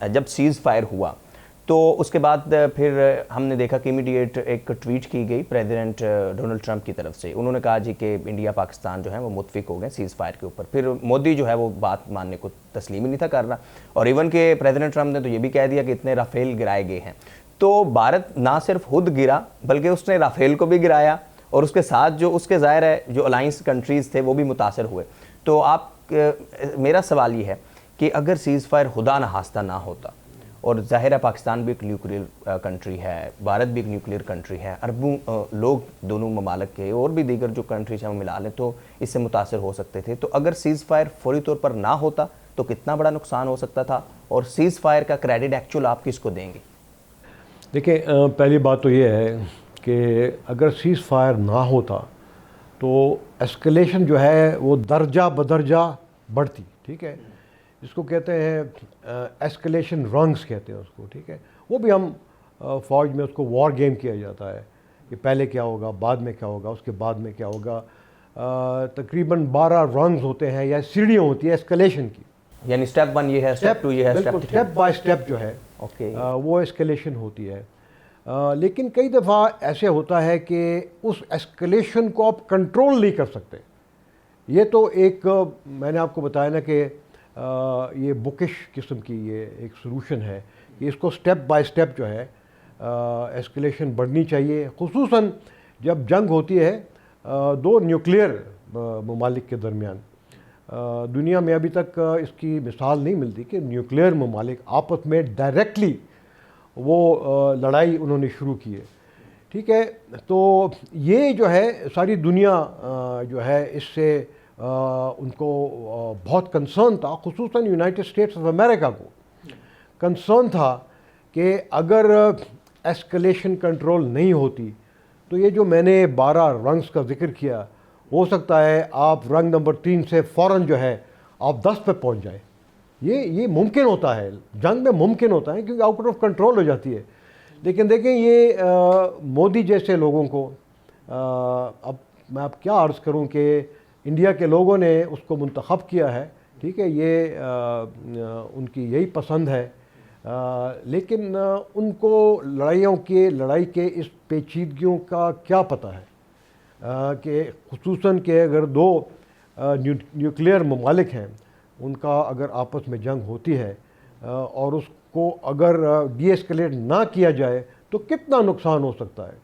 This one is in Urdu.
جب سیز فائر ہوا تو اس کے بعد پھر ہم نے دیکھا کہ امیڈیٹ ایک ٹویٹ کی گئی پریزیڈنٹ ڈونلڈ ٹرمپ کی طرف سے. انہوں نے کہا جی کہ انڈیا پاکستان جو ہے وہ متفق ہو گئے سیز فائر کے اوپر. پھر مودی جو ہے وہ بات ماننے کو تسلیم ہی نہیں تھا کر رہا, اور ایون کہ پریزیڈنٹ ٹرمپ نے تو یہ بھی کہہ دیا کہ اتنے رافیل گرائے گئے ہیں. تو بھارت نہ صرف خود گرا بلکہ اس نے رافیل کو بھی گرایا, اور اس کے ساتھ جو اس کے ظاہر ہے جو الائنس کنٹریز تھے وہ بھی متاثر ہوئے. تو میرا سوال یہ ہے کہ اگر سیز فائر خدا نخواستہ نہ ہوتا, اور ظاہر ہے پاکستان بھی ایک نیوکلیئر کنٹری ہے, بھارت بھی ایک نیوکلیئر کنٹری ہے, اربوں لوگ دونوں ممالک کے اور بھی دیگر جو کنٹریز ہیں وہ ملا لیں تو اس سے متاثر ہو سکتے تھے. تو اگر سیز فائر فوری طور پر نہ ہوتا تو کتنا بڑا نقصان ہو سکتا تھا, اور سیز فائر کا کریڈٹ ایکچوئل آپ کس کو دیں گے؟ دیکھیں, پہلی بات تو یہ ہے کہ اگر سیز فائر نہ ہوتا تو اسکلیشن جو ہے وہ درجہ بدرجہ بڑھتی. ٹھیک ہے, جس کو کہتے ہیں ایسکلیشن رنگز کہتے ہیں اس کو. ٹھیک ہے, وہ بھی ہم فوج میں اس کو وار گیم کیا جاتا ہے کہ پہلے کیا ہوگا, بعد میں کیا ہوگا, اس کے بعد میں کیا ہوگا. تقریباً 12 رنگز ہوتے ہیں یا سیڑھیاں ہوتی ہیں اسکلیشن کی. یعنی سٹیپ 1 یہ ہے, سٹیپ 2 یہ ہے, بالکل سٹیپ بائی سٹیپ جو ہے وہ اسکلیشن ہوتی ہے. لیکن کئی دفعہ ایسے ہوتا ہے کہ اس اسکلیشن کو آپ کنٹرول نہیں کر سکتے. یہ تو ایک میں نے آپ کو بتایا نا کہ یہ بکش قسم کی یہ ایک سلوشن ہے کہ اس کو سٹیپ بائی سٹیپ جو ہے ایسکلیشن بڑھنی چاہیے, خصوصاً جب جنگ ہوتی ہے دو نیوکلیئر ممالک کے درمیان. دنیا میں ابھی تک اس کی مثال نہیں ملتی کہ نیوکلیئر ممالک آپس میں ڈائریکٹلی وہ لڑائی انہوں نے شروع کی ہے. ٹھیک ہے, تو یہ جو ہے ساری دنیا جو ہے اس سے ان کو بہت کنسرن تھا, خصوصاً یونائٹڈ اسٹیٹس آف امریکہ کو کنسرن تھا کہ اگر ایسکلیشن کنٹرول نہیں ہوتی تو یہ جو میں نے 12 رنگز کا ذکر کیا, ہو سکتا ہے آپ رنگ نمبر 3 سے فوراً جو ہے آپ 10 پہ پہنچ جائیں. یہ ممکن ہوتا ہے, جنگ میں ممکن ہوتا ہے کیونکہ آؤٹ آف کنٹرول ہو جاتی ہے. لیکن دیکھیں یہ مودی جیسے لوگوں کو, اب میں آپ کیا عرض کروں کہ انڈیا کے لوگوں نے اس کو منتخب کیا ہے. ٹھیک ہے, یہ ان کی یہی پسند ہے, لیکن ان کو لڑائی کے اس پیچیدگیوں کا کیا پتہ ہے کہ خصوصاً کہ اگر دو نیوکلیئر ممالک ہیں ان کا اگر آپس میں جنگ ہوتی ہے اور اس کو اگر ڈی ایسکلیٹ نہ کیا جائے تو کتنا نقصان ہو سکتا ہے.